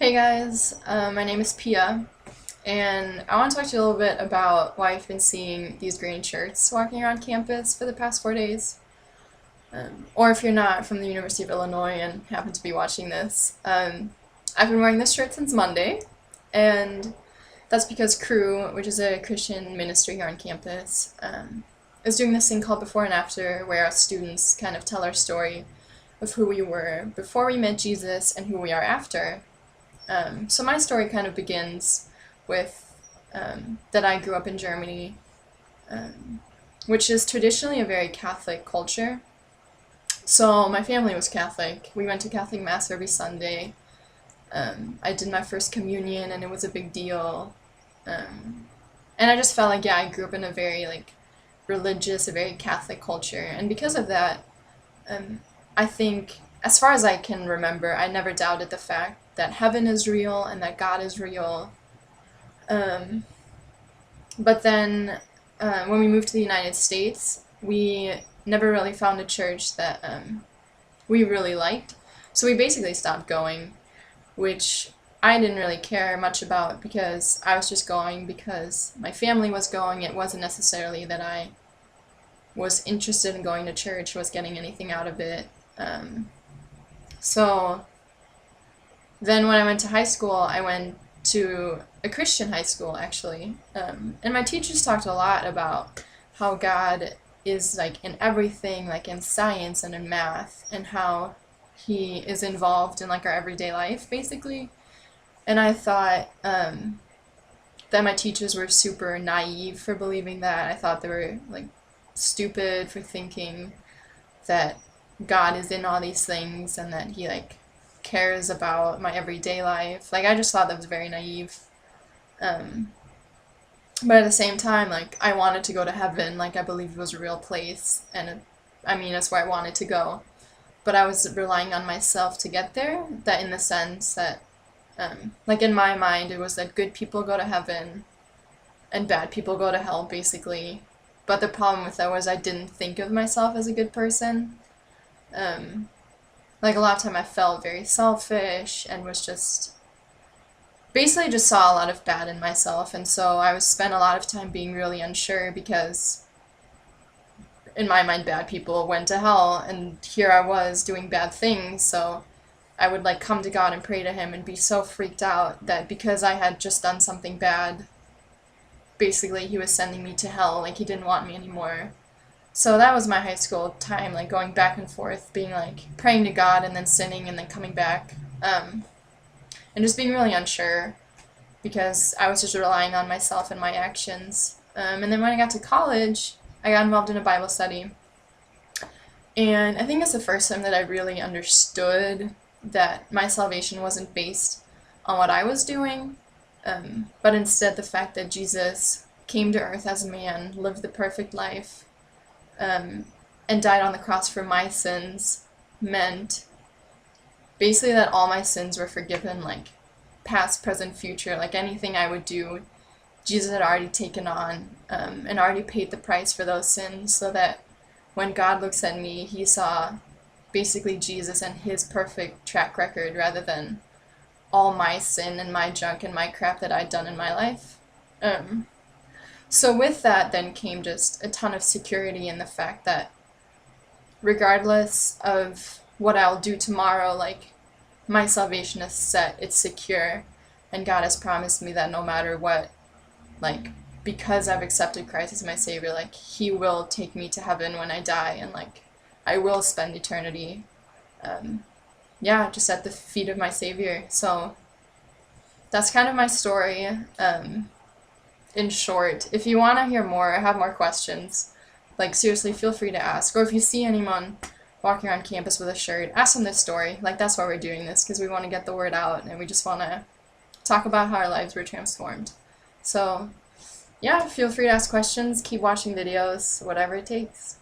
Hey guys, my name is Pia, and I want to talk to you a little bit about why I've been seeing these green shirts walking around campus for the past 4 days. Or if you're not from the University of Illinois and happen to be watching this, I've been wearing this shirt since Monday, and that's because Cru, which is a Christian ministry here on campus, is doing this thing called Before and After, where our students kind of tell our story of who we were before we met Jesus and who we are after. So my story kind of begins with that I grew up in Germany, which is traditionally a very Catholic culture. So my family was Catholic. We went to Catholic Mass every Sunday. I did my first communion, and it was a big deal. And I just felt like, yeah, I grew up in a very religious, a very Catholic culture, and because of that, I think, as far as I can remember, I never doubted the fact that heaven is real and that God is real. But then, when we moved to the United States, we never really found a church that we really liked. So we basically stopped going, which I didn't really care much about because I was just going because my family was going. It wasn't necessarily that I was interested in going to church, was getting anything out of it. So then when I went to high school, I went to a Christian high school, actually. And my teachers talked a lot about how God is in everything, in science and in math, and how he is involved in our everyday life, basically. And I thought that my teachers were super naive for believing that. I thought they were stupid for thinking that God is in all these things and that he cares about my everyday life. I just thought that was very naive. But at the same time, I wanted to go to heaven. I believed it was a real place, and that's where I wanted to go. But I was relying on myself to get there, that in the sense that, in my mind, it was that good people go to heaven and bad people go to hell, basically. But the problem with that was I didn't think of myself as a good person. A lot of time I felt very selfish and was just basically just saw a lot of bad in myself, and so I was spent a lot of time being really unsure because in my mind bad people went to hell, and here I was doing bad things. So I would come to God and pray to him and be so freaked out that because I had just done something bad, basically he was sending me to hell, he didn't want me anymore. So that was my high school time, going back and forth, being praying to God and then sinning and then coming back, and just being really unsure because I was just relying on myself and my actions. And then when I got to college, I got involved in a Bible study, and I think it's the first time that I really understood that my salvation wasn't based on what I was doing, but instead the fact that Jesus came to earth as a man, lived the perfect life, and died on the cross for my sins, meant basically that all my sins were forgiven, past, present, future, anything I would do, Jesus had already taken on, and already paid the price for those sins, so that when God looks at me, he saw basically Jesus and his perfect track record rather than all my sin and my junk and my crap that I'd done in my life. So with that then came just a ton of security in the fact that regardless of what I'll do tomorrow, my salvation is set, it's secure, and God has promised me that no matter what, because I've accepted Christ as my Savior, he will take me to heaven when I die, and I will spend eternity, just at the feet of my Savior. So that's kind of my story. In short, if you want to hear more or have more questions, seriously, feel free to ask. Or if you see anyone walking around campus with a shirt, ask them this story. That's why we're doing this, because we want to get the word out, and we just want to talk about how our lives were transformed. So, yeah, feel free to ask questions, keep watching videos, whatever it takes.